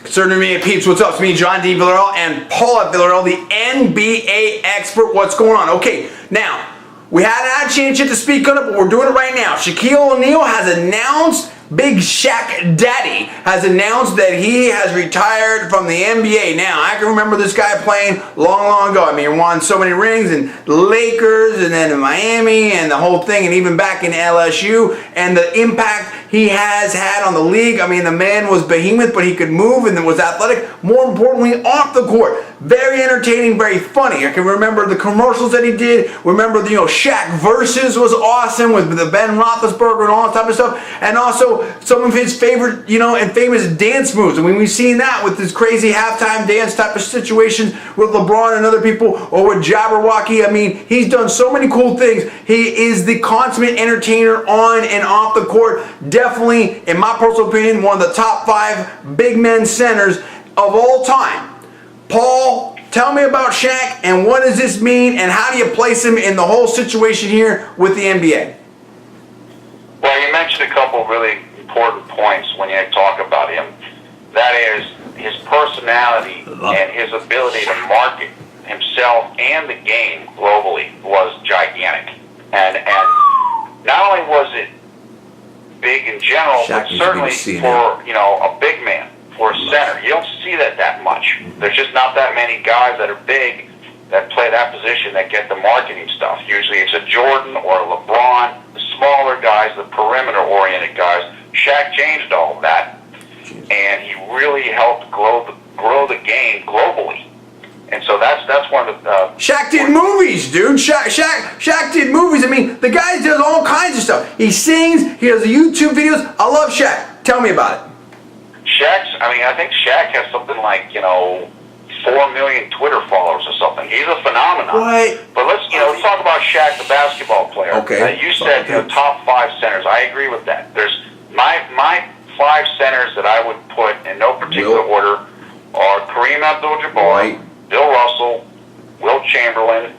Concerning me and peeps, what's up? It's me, John D. Villarreal, and Paul at Villarreal, the NBA expert. What's going on? Okay, now, we hadn't had a chance yet to speak on it, but we're doing it right now. Shaquille O'Neal has announced, Big Shaq Daddy has announced that he has retired from the NBA. Now, I can remember this guy playing long ago. I mean, he won so many rings in Lakers and then in Miami and the whole thing, and even back in LSU, and the impact he has had on the league. I mean, the man was behemoth, but he could move and was athletic. More importantly, off the court, very entertaining, very funny. I can remember the commercials that he did. Remember, Shaq Versus was awesome with the Ben Roethlisberger and all that type of stuff. And also some of his favorite, and famous dance moves. I mean, we've seen that with this crazy halftime dance type of situations with LeBron and other people, or with Jabberwocky. I mean, he's done so many cool things. He is the consummate entertainer on and off the court. Definitely, in my personal opinion, one of the top 5 big men centers of all time. Paul, tell me about Shaq, and what does this mean, and how do you place him in the whole situation here with the NBA? Well, you mentioned a couple of really important points when you talk about him. That is, his personality and his ability to market himself and the game globally was gigantic. And not only was it big in general, Shaq but certainly for a big man, for a center. You don't see that much. There's just not that many guys that are big that play that position that get the marketing stuff. Usually it's a Jordan or a LeBron, the smaller guys, the perimeter-oriented guys. Shaq changed all of that, and he really helped grow the game globally. And so that's one of the... Shaq did movies, dude. Shaq did movies. I mean, the guy does all kinds of stuff. He sings. He does YouTube videos. I love Shaq. Tell me about it. I think Shaq has something like, 4 million Twitter followers or something. He's a phenomenon. What? But let's talk about Shaq, the basketball player. Okay. You said top 5 centers. I agree with that. There's my 5 centers that I would put in no particular order are Kareem Abdul-Jabbar, Bill Russell, Wilt Chamberlain,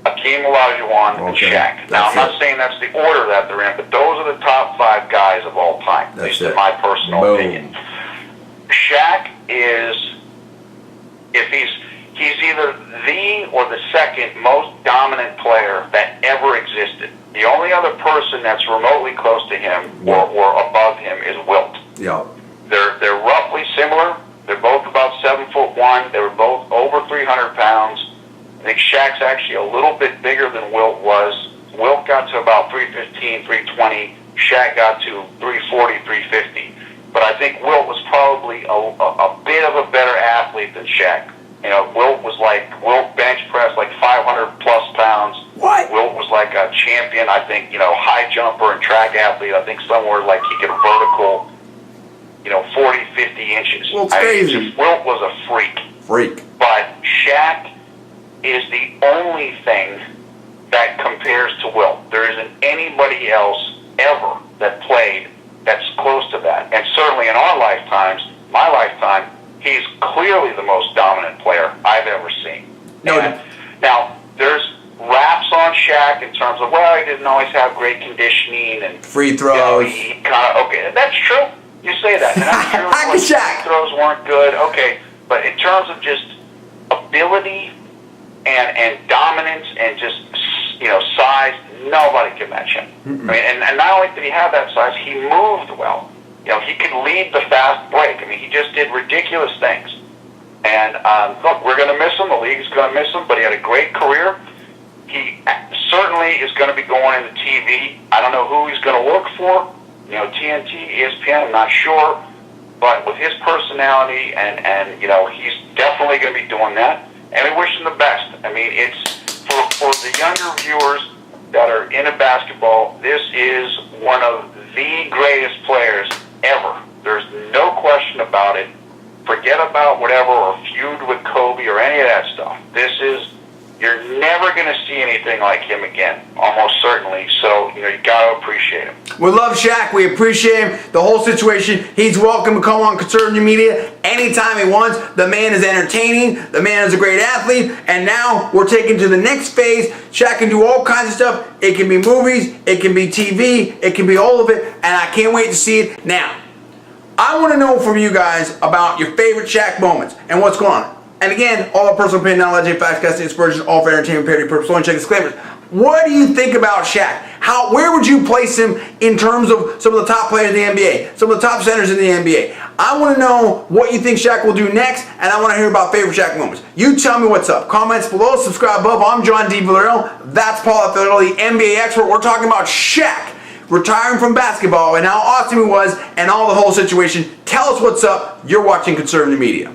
Hakeem Olajuwon, and Shaq. Now, I'm not saying that's the order that they're in, but those are the top 5 guys of all time, at least in my personal opinion. Shaq is, if he's either the or the second most dominant player that ever existed. The only other person that's remotely close to him or above him is Wilt. Yeah. They're roughly similar. They're both about 7'1". They were both over 300 pounds. I think Shaq's actually a little bit bigger than Wilt was. Wilt got to about 315, 320. Shaq got to 340, 350. But I think Wilt was probably a bit of a better athlete than Shaq. Wilt bench pressed like 500 plus pounds. What? Wilt was like a champion, I think, high jumper and track athlete. I think somewhere like he could vertical, 40, 50 inches. Wilt's crazy. Wilt was a freak. But Shaq is the only thing that compares to Wilt. There isn't anybody else ever that played that's close to that. And certainly in our lifetimes, my lifetime, he's clearly the most dominant player I've ever seen. Now, there's raps on Shaq in terms of, he didn't always have great conditioning and free throws. He kind of, that's true. You say that. And that's true. Free throws weren't good. Okay. But in terms of just ability and dominance and just, size, nobody can match him. I mean, and not only did he have that size, he moved well. He could lead the fast break. I mean, he just did ridiculous things. And, look, we're going to miss him. The league is going to miss him, but he had a great career. He certainly is going to be going into TV. I don't know who he's going to work for. TNT, ESPN, I'm not sure. But with his personality and he's definitely going to be doing that. And we wish him the best. I mean, it's for the younger viewers that are into basketball, this is one of the greatest players ever. There's no question about it. Forget about whatever or feud with Kobe or any of that stuff. You're never going to see anything like him again, almost certainly. So, you got to appreciate him. We love Shaq. We appreciate him. The whole situation. He's welcome to come on conservative media anytime he wants. The man is entertaining. The man is a great athlete. And now we're taking to the next phase. Shaq can do all kinds of stuff. It can be movies. It can be TV. It can be all of it. And I can't wait to see it. Now, I want to know from you guys about your favorite Shaq moments and what's going on. And again, all our personal opinion, knowledge, facts, casting, inspiration, all for entertainment, parody, purpose, only check disclaimers. What do you think about Shaq? Where would you place him in terms of some of the top players in the NBA, some of the top centers in the NBA? I want to know what you think Shaq will do next, and I want to hear about favorite Shaq moments. You tell me what's up. Comments below, subscribe above. I'm John D. Villarreal. That's Paul at Villarreal, the NBA expert. We're talking about Shaq retiring from basketball and how awesome he was and all the whole situation. Tell us what's up. You're watching Conservative Media.